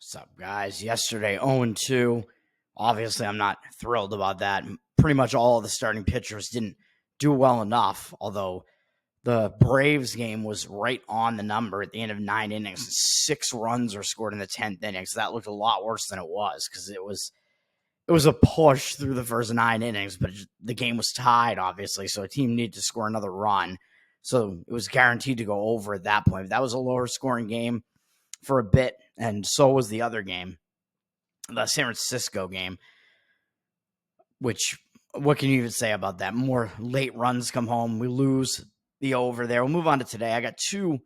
What's up, guys? Yesterday, 0-2. Obviously, I'm not thrilled about that. Pretty much all of the starting pitchers didn't do well enough, although the Braves game was right on the number at the end of 9 innings. 6 runs were scored in the 10th inning, so that looked a lot worse than it was because it was a push through the first 9 innings, but the game was tied, obviously, so a team needed to score another run. So it was guaranteed to go over at that point. That was a lower scoring game for a bit, and so was the other game, the San Francisco game, which, what can you even say about that? More late runs come home. We lose the over there. We'll move on to today. I got 2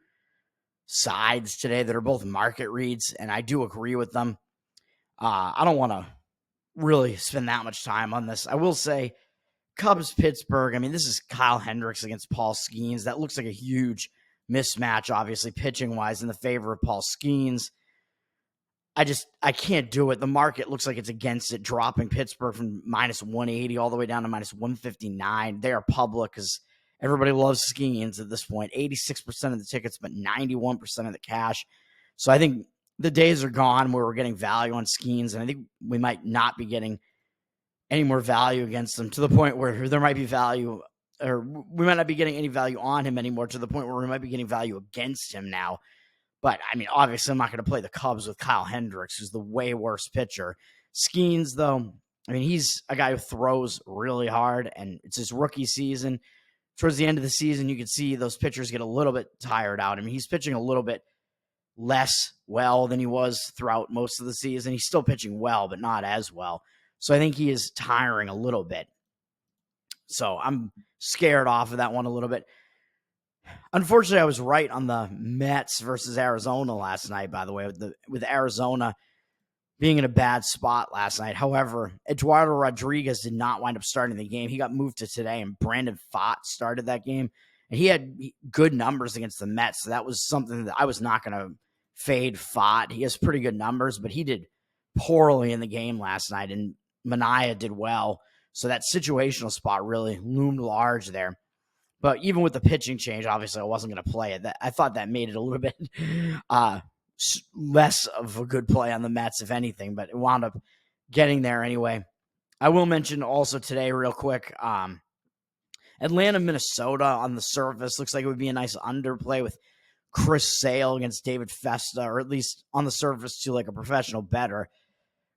sides today that are both market reads, and I do agree with them. I don't want to really spend that much time on this. I will say Cubs, Pittsburgh. I mean, this is Kyle Hendricks against Paul Skeens. That looks like a huge mismatch, obviously, pitching-wise, in the favor of Paul Skeens. I can't do it. The market looks like it's against it, dropping Pittsburgh from minus 180 all the way down to minus 159. They are public because everybody loves Skeens at this point. 86% of the tickets, but 91% of the cash. So I think the days are gone where we're getting value on Skeens, and I think we might not be getting any more value against them to the point where there might be value, or we might not be getting any value on him anymore to the point where we might be getting value against him now. But, I mean, obviously I'm not going to play the Cubs with Kyle Hendricks, who's the way worse pitcher. Skeens, though, I mean, he's a guy who throws really hard, and it's his rookie season. Towards the end of the season, you can see those pitchers get a little bit tired out. I mean, he's pitching a little bit less well than he was throughout most of the season. He's still pitching well, but not as well. So I think he is tiring a little bit. So I'm scared off of that one a little bit. Unfortunately, I was right on the Mets versus Arizona last night, by the way, with Arizona being in a bad spot last night. However, Eduardo Rodriguez did not wind up starting the game. He got moved to today, and Brandon Pfaadt started that game. And he had good numbers against the Mets, so that was something that I was not going to fade Pfaadt. He has pretty good numbers, but he did poorly in the game last night, and Manaea did well. So that situational spot really loomed large there. But even with the pitching change, obviously I wasn't going to play it. I thought that made it a little bit less of a good play on the Mets, if anything, but it wound up getting there anyway. I will mention also today real quick, Atlanta, Minnesota on the surface looks like it would be a nice underplay with Chris Sale against David Festa, or at least on the surface to like a professional bettor,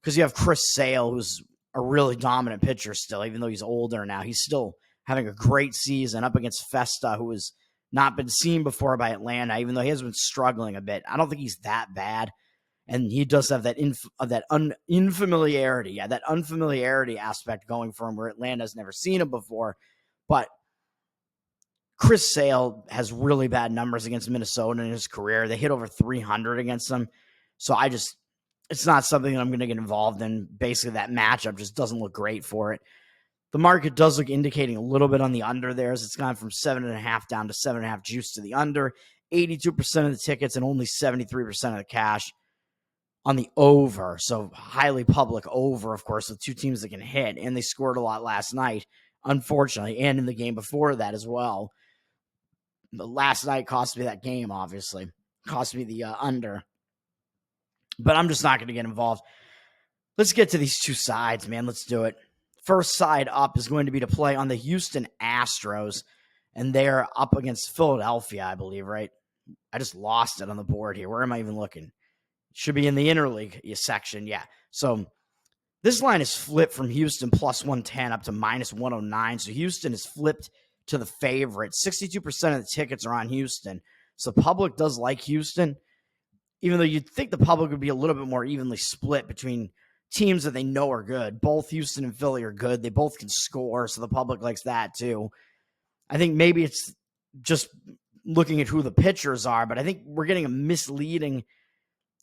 because you have Chris Sale, who's a really dominant pitcher still, even though he's older now. He's still having a great season up against Festa, who has not been seen before by Atlanta, even though he has been struggling a bit. I don't think he's that bad, and he does have that unfamiliarity, that unfamiliarity aspect going for him where Atlanta's never seen him before. But Chris Sale has really bad numbers against Minnesota in his career. They hit over 300 against them, so it's not something that I'm going to get involved in. Basically, that matchup just doesn't look great for it. The market does look indicating a little bit on the under there, as it's gone from 7.5 down to 7.5 juice to the under. 82% of the tickets and only 73% of the cash on the over. So highly public over, of course, with 2 teams that can hit. And they scored a lot last night, unfortunately, and in the game before that as well. The last night cost me that game, obviously. Cost me the under. But I'm just not going to get involved. Let's get to these 2 sides, man. Let's do it. First side up is going to be to play on the Houston Astros, and they're up against Philadelphia, I believe, right? I just lost it on the board here. Where am I even looking? Should be in the interleague section, yeah. So this line is flipped from Houston plus 110 up to minus 109. So Houston is flipped to the favorite. 62% of the tickets are on Houston. So the public does like Houston, even though you'd think the public would be a little bit more evenly split between teams that they know are good. Both Houston and Philly are good. They both can score, so the public likes that too. I think maybe it's just looking at who the pitchers are, but I think we're getting a misleading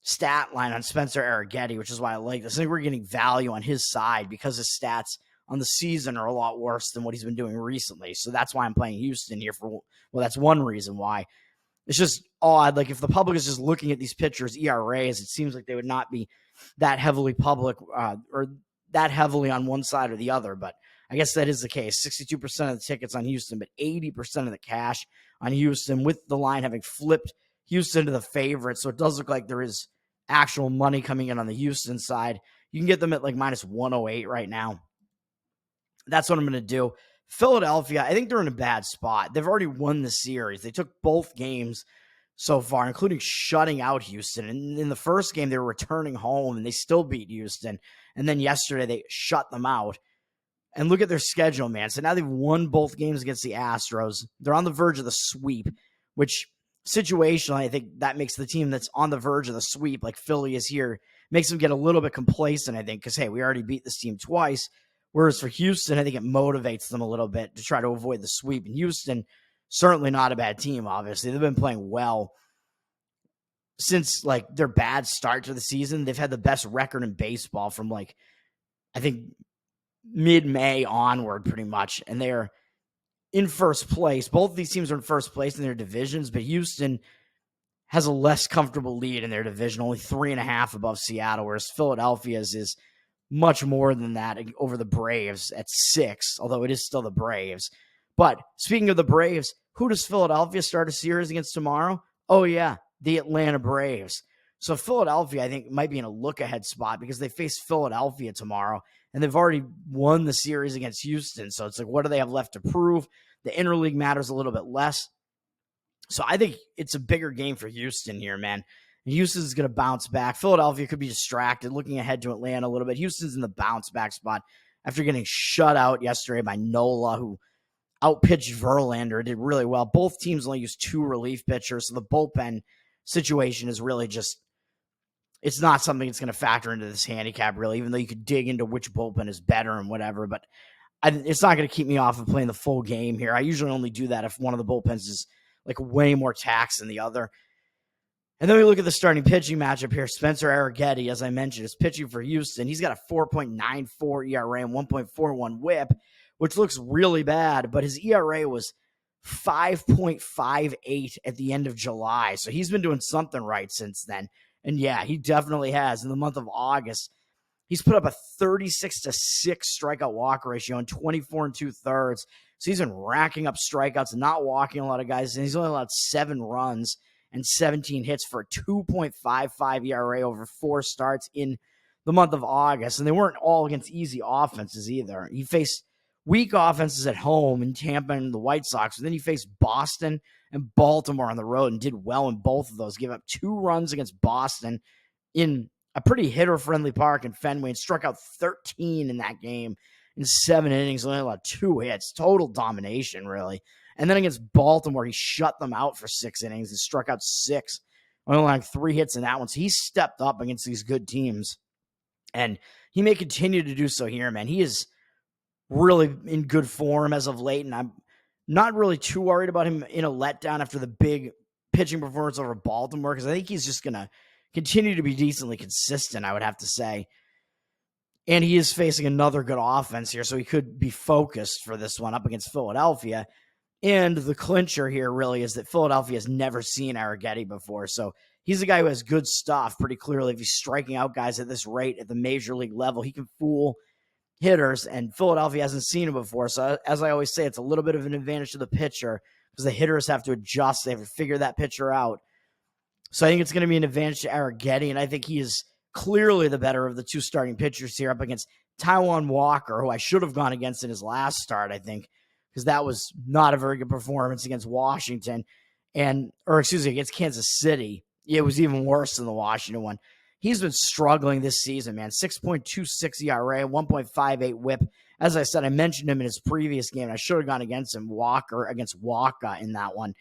stat line on Spencer Arrighetti, which is why I like this. I think we're getting value on his side because his stats on the season are a lot worse than what he's been doing recently. So that's why I'm playing Houston here that's one reason why. It's just odd. Like if the public is just looking at these pitchers' ERAs, it seems like they would not be that heavily public or that heavily on one side or the other. But I guess that is the case. 62% of the tickets on Houston, but 80% of the cash on Houston, with the line having flipped Houston to the favorite. So it does look like there is actual money coming in on the Houston side. You can get them at like minus 108 right now. That's what I'm going to do. Philadelphia, I think they're in a bad spot. They've already won the series. They took both games so far, including shutting out Houston. And in the first game, they were returning home, and they still beat Houston. And then yesterday, they shut them out. And look at their schedule, man. So now they've won both games against the Astros. They're on the verge of the sweep, which situationally, I think that makes the team that's on the verge of the sweep, like Philly is here, makes them get a little bit complacent, I think, because, hey, we already beat this team twice. Whereas for Houston, I think it motivates them a little bit to try to avoid the sweep. And Houston, certainly not a bad team, obviously. They've been playing well since, like, their bad start to the season. They've had the best record in baseball from, like, I think mid-May onward, pretty much. And they're in first place. Both of these teams are in first place in their divisions, but Houston has a less comfortable lead in their division, only 3.5 above Seattle, whereas Philadelphia's is much more than that over the Braves at 6, although it is still the Braves. But speaking of the Braves, who does Philadelphia start a series against tomorrow? Oh, yeah, the Atlanta Braves. So Philadelphia, I think, might be in a look-ahead spot because they face Philadelphia tomorrow, and they've already won the series against Houston. So it's like, what do they have left to prove? The interleague matters a little bit less. So I think it's a bigger game for Houston here, man. Houston's going to bounce back. Philadelphia could be distracted, looking ahead to Atlanta a little bit. Houston's in the bounce back spot after getting shut out yesterday by Nola, who outpitched Verlander, did really well. Both teams only used 2 relief pitchers, so the bullpen situation is really just, it's not something that's going to factor into this handicap, really, even though you could dig into which bullpen is better and whatever, but it's not going to keep me off of playing the full game here. I usually only do that if one of the bullpens is like way more taxed than the other. And then we look at the starting pitching matchup here. Spencer Arrighetti, as I mentioned, is pitching for Houston. He's got a 4.94 ERA and 1.41 whip, which looks really bad, but his ERA was 5.58 at the end of July. So he's been doing something right since then. And yeah, he definitely has. In the month of August, he's put up a 36-6 strikeout walk ratio and 24 2/3. So he's been racking up strikeouts, not walking a lot of guys, and he's only allowed 7 runs and 17 hits for a 2.55 ERA over 4 starts in the month of August. And they weren't all against easy offenses either. He faced weak offenses at home in Tampa and the White Sox. And then he faced Boston and Baltimore on the road and did well in both of those. Gave up 2 runs against Boston in a pretty hitter-friendly park in Fenway and struck out 13 in that game in 7 innings. Only allowed 2 hits. Total domination, really. And then against Baltimore, he shut them out for 6 innings and struck out 6. Only allowing 3 hits in that one. So he stepped up against these good teams. And he may continue to do so here, man. He is really in good form as of late, and I'm not really too worried about him in a letdown after the big pitching performance over Baltimore, because I think he's just going to continue to be decently consistent, I would have to say. And he is facing another good offense here, so he could be focused for this one up against Philadelphia. And the clincher here really is that Philadelphia has never seen Arrighetti before. So he's a guy who has good stuff pretty clearly. If he's striking out guys at this rate at the major league level, he can fool hitters, and Philadelphia hasn't seen him before. So as I always say, it's a little bit of an advantage to the pitcher because the hitters have to adjust. They have to figure that pitcher out. So I think it's going to be an advantage to Arrighetti, and I think he is clearly the better of the 2 starting pitchers here up against Taijuan Walker, who I should have gone against in his last start, I think, because that was not a very good performance against Washington, against Kansas City. It was even worse than the Washington one. He's been struggling this season, man. 6.26 ERA, 1.58 whip. As I said, I mentioned him in his previous game, and I should have gone against him, against Walker in that one.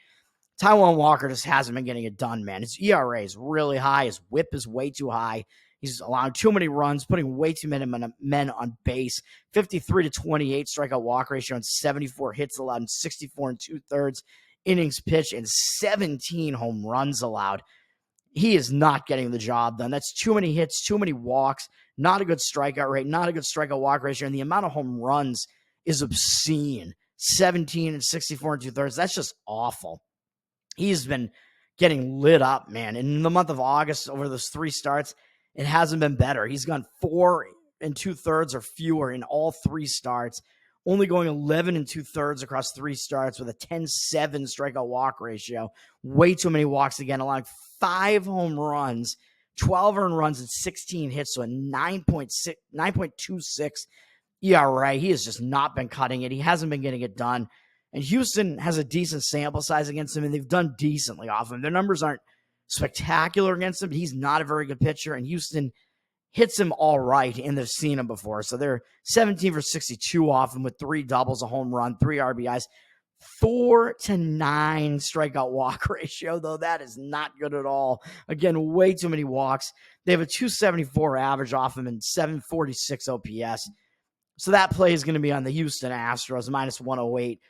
Taijuan Walker just hasn't been getting it done, man. His ERA is really high. His whip is way too high. He's allowing too many runs, putting way too many men on base. 53-28 strikeout walk ratio and 74 hits allowed and 64 2/3 innings pitched and 17 home runs allowed. He is not getting the job done. That's too many hits, too many walks, not a good strikeout rate, not a good strikeout walk ratio, and the amount of home runs is obscene. 17 and 64 2/3. That's just awful. He's been getting lit up, man. In the month of August, over those 3 starts, it hasn't been better. He's gone 4 2/3 or fewer in all 3 starts, only going 11 2/3 across 3 starts with a 10-7 strikeout walk ratio. Way too many walks again, allowing 5 home runs, 12 earned runs and 16 hits, so a 9.26 ERA. He has just not been cutting it. He hasn't been getting it done. And Houston has a decent sample size against him, and they've done decently off him. Their numbers aren't spectacular against him, but he's not a very good pitcher, and Houston hits him all right, and they've seen him before. So they're 17 for 62 off him with 3 doubles, a home run, 3 RBIs, 4-9 strikeout walk ratio, though that is not good at all. Again, way too many walks. They have a 274 average off him and 746 OPS. So that play is going to be on the Houston Astros, minus 108.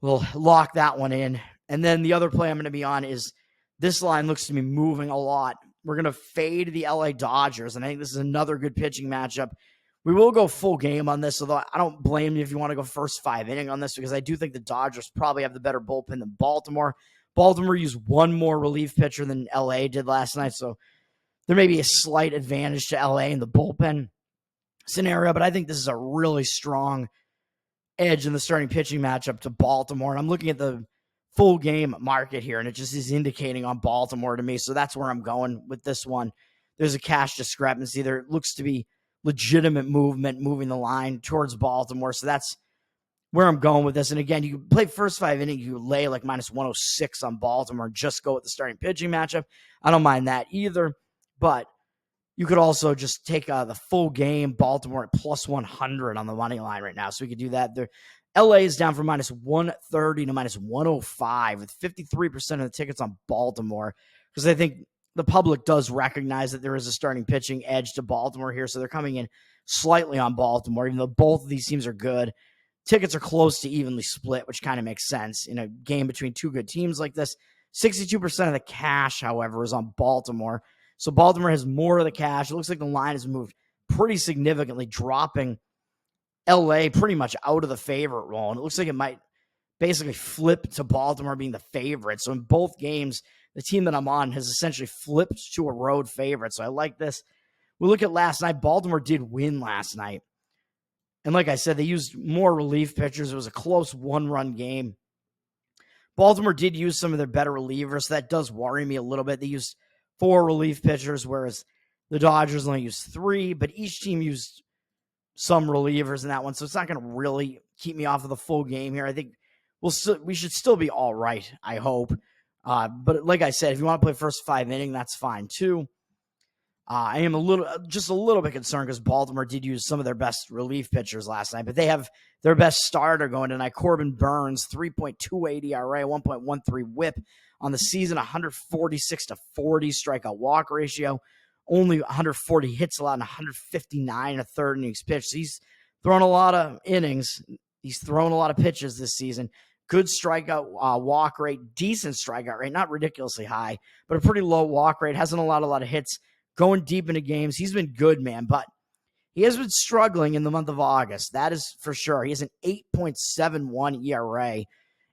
We'll lock that one in. And then the other play I'm going to be on is this line looks to be moving a lot. We're going to fade the LA Dodgers, and I think this is another good pitching matchup. We will go full game on this, although I don't blame you if you want to go first 5 inning on this, because I do think the Dodgers probably have the better bullpen than Baltimore. Baltimore used one more relief pitcher than LA did last night, so there may be a slight advantage to LA in the bullpen scenario, but I think this is a really strong edge in the starting pitching matchup to Baltimore. And I'm looking at the full game market here, and it just is indicating on Baltimore to me. So that's where I'm going with this one. There's a cash discrepancy. There looks to be legitimate movement moving the line towards Baltimore. So that's where I'm going with this. And again, you can play first 5 innings, you lay like minus 106 on Baltimore, just go with the starting pitching matchup. I don't mind that either, but you could also just take the full game Baltimore at plus 100 on the money line right now. So we could do that. LA is down from minus 130 to minus 105 with 53% of the tickets on Baltimore, because I think the public does recognize that there is a starting pitching edge to Baltimore here. So they're coming in slightly on Baltimore, even though both of these teams are good. Tickets are close to evenly split, which kind of makes sense in a game between two good teams like this. 62% of the cash, however, is on Baltimore. So Baltimore has more of the cash. It looks like the line has moved pretty significantly, dropping LA pretty much out of the favorite role. And it looks like it might basically flip to Baltimore being the favorite. So in both games, the team that I'm on has essentially flipped to a road favorite. So I like this. We look at last night. Baltimore did win last night. And like I said, they used more relief pitchers. It was a close one-run game. Baltimore did use some of their better relievers. So that does worry me a little bit. They used 4 relief pitchers, whereas the Dodgers only used 3. But each team used some relievers in that one. So it's not going to really keep me off of the full game here. I think we should still be all right, I hope. But like I said, if you want to play first 5 inning, that's fine too. I am a little bit concerned because Baltimore did use some of their best relief pitchers last night, but they have their best starter going tonight, Corbin Burns, 3.28 ERA, 1.13 WHIP on the season, 146 to 40 strikeout walk ratio, only 140 hits allowed, and 159 a third innings pitched. So he's thrown a lot of innings. He's thrown a lot of pitches this season. Good strikeout walk rate, decent strikeout rate, not ridiculously high, but a pretty low walk rate. Hasn't allowed a lot of hits. Going deep into games. He's been good, man, but he has been struggling in the month of August. That is for sure. He has an 8.71 ERA.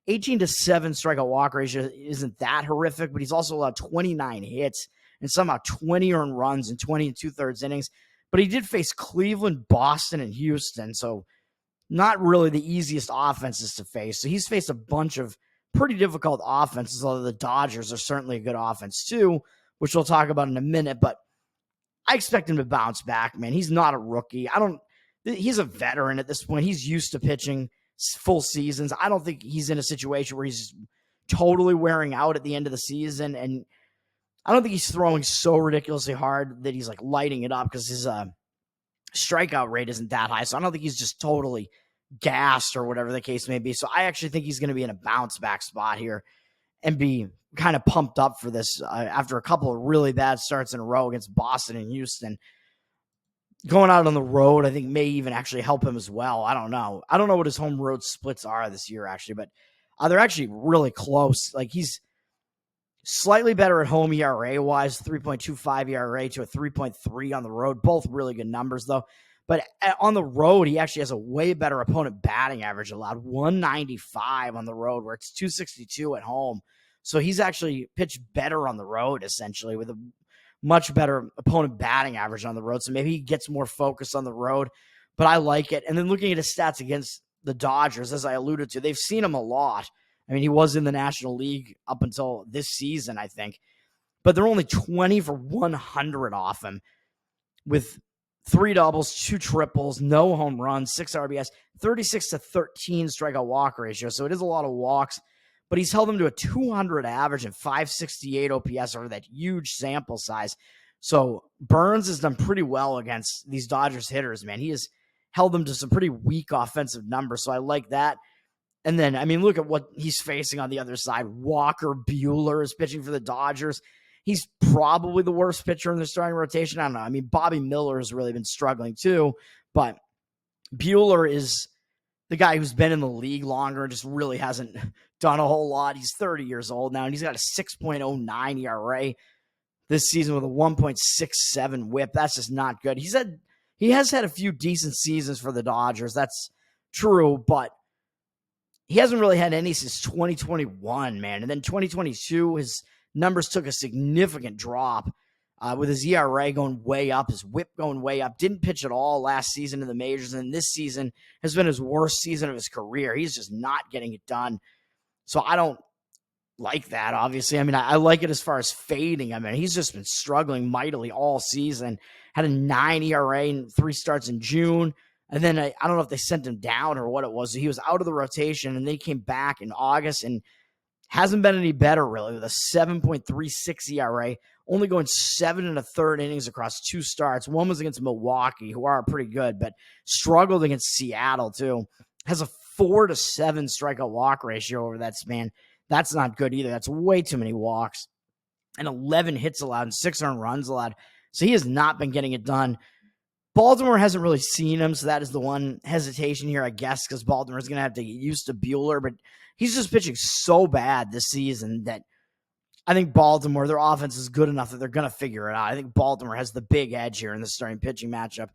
18 to 7 strikeout walk ratio isn't that horrific, but he's also allowed 29 hits and somehow 20 earned runs in 20 and 2/3 innings. But he did face Cleveland, Boston, and Houston, so not really the easiest offenses to face. So he's faced a bunch of pretty difficult offenses, although the Dodgers are certainly a good offense too, which we'll talk about in a minute. But I expect him to bounce back, man. He's not a rookie. He's a veteran at this point. He's used to pitching full seasons. I don't think he's in a situation where he's totally wearing out at the end of the season. And I don't think he's throwing so ridiculously hard that he's like lighting it up, because his strikeout rate isn't that high. So I don't think he's just totally gassed or whatever the case may be. So I actually think he's going to be in a bounce back spot here and be kind of pumped up for this after a couple of really bad starts in a row against Boston and Houston. Going out on the road, I think, may even actually help him as well. I don't know. I don't know what his home road splits are this year, actually, but they're actually really close. Like, he's slightly better at home ERA-wise, 3.25 ERA to a 3.3 on the road. Both really good numbers, though. But on the road, he actually has a way better opponent batting average allowed, 195 on the road, where it's 262 at home. So he's actually pitched better on the road, essentially, with a much better opponent batting average on the road. So maybe he gets more focus on the road, but I like it. And then looking at his stats against the Dodgers, as I alluded to, they've seen him a lot. I mean, he was in the National League up until this season, I think. but they're only 20 for 100 off him with 3 doubles, 2 triples, no home runs, 6 RBS, 36-13 strikeout walk ratio. So it is a lot of walks, but he's held them to a 200 average and 568 OPS over that huge sample size. So Burns has done pretty well against these Dodgers hitters, man. He has held them to some pretty weak offensive numbers. So I like that. And then, I mean, look at what he's facing on the other side. Walker Buehler is pitching for the Dodgers. He's probably the worst pitcher in the starting rotation. I don't know. I mean, Bobby Miller has really been struggling too, but Buehler is the guy who's been in the league longer and just really hasn't done a whole lot. He's 30 years old now, and he's got a 6.09 ERA this season with a 1.67 whip. That's just not good. He has had a few decent seasons for the Dodgers. That's true, but he hasn't really had any since 2021, man. And then 2022, his numbers took a significant drop with his ERA going way up, his whip going way up. Didn't pitch at all last season in the majors, and this season has been his worst season of his career. He's just not getting it done. So I don't like that, obviously. I mean, I like it as far as fading. I mean, he's just been struggling mightily all season. Had a 9 ERA in 3 starts in June. And then I don't know if they sent him down or what it was. So he was out of the rotation, and they came back in August and hasn't been any better, really, with a 7.36 ERA, only going 7 1/3 innings across 2 starts. One was against Milwaukee, who are pretty good, but struggled against Seattle, too. Has a 4-7 strikeout walk ratio over that span. That's not good either. That's way too many walks. And 11 hits allowed and 6 earned runs allowed. So he has not been getting it done. Baltimore hasn't really seen him, so that is the one hesitation here, I guess, because Baltimore is going to have to get used to Buehler, but he's just pitching so bad this season that I think Baltimore, their offense is good enough that they're going to figure it out. I think Baltimore has the big edge here in the starting pitching matchup.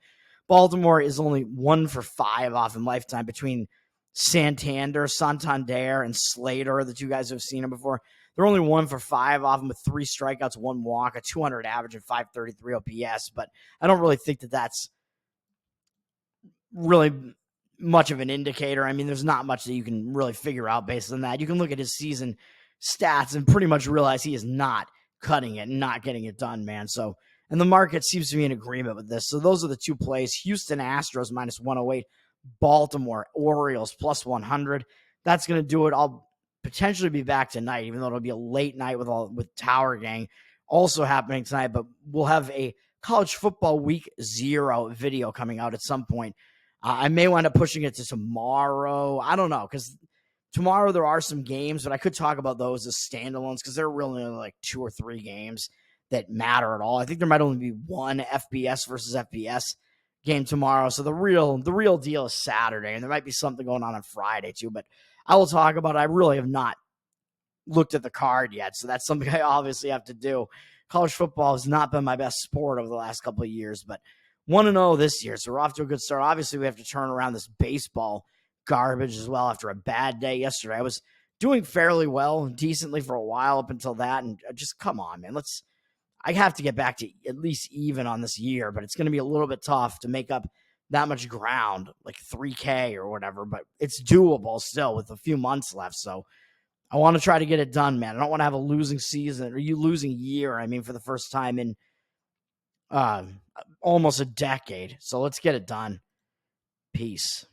Baltimore is only 1 for 5 off in lifetime between Santander, and Slater, the 2 guys who have seen him before. They're only 1 for 5 off him with 3 strikeouts, 1 walk, a 200 average, and 533 OPS. But I don't really think that that's really much of an indicator. I mean, there's not much that you can really figure out based on that. You can look at his season stats and pretty much realize he is not cutting it and not getting it done, man. So, and the market seems to be in agreement with this. So those are the 2 plays. Houston Astros minus 108, Baltimore Orioles plus 100. That's going to do it. I'll potentially be back tonight, even though it'll be a late night with Tower Gang also happening tonight. But we'll have a college football week 0 video coming out at some point. I may wind up pushing it to tomorrow. I don't know, because tomorrow there are some games, but I could talk about those as standalones because there are really only like 2 or 3 games that matter at all. I think there might only be one FBS versus FBS game tomorrow. So the real deal is Saturday, and there might be something going on Friday too, but I will talk about it. I really have not looked at the card yet, so that's something I obviously have to do. College football has not been my best sport over the last couple of years, but 1-0 this year, so we're off to a good start. Obviously, we have to turn around this baseball garbage as well after a bad day yesterday. I was doing fairly well, decently for a while up until that, and just come on, man. I have to get back to at least even on this year, but it's going to be a little bit tough to make up that much ground, like 3K or whatever, but it's doable still with a few months left. So I want to try to get it done, man. I don't want to have a losing season or losing year. I mean, for the first time in almost a decade. So let's get it done. Peace.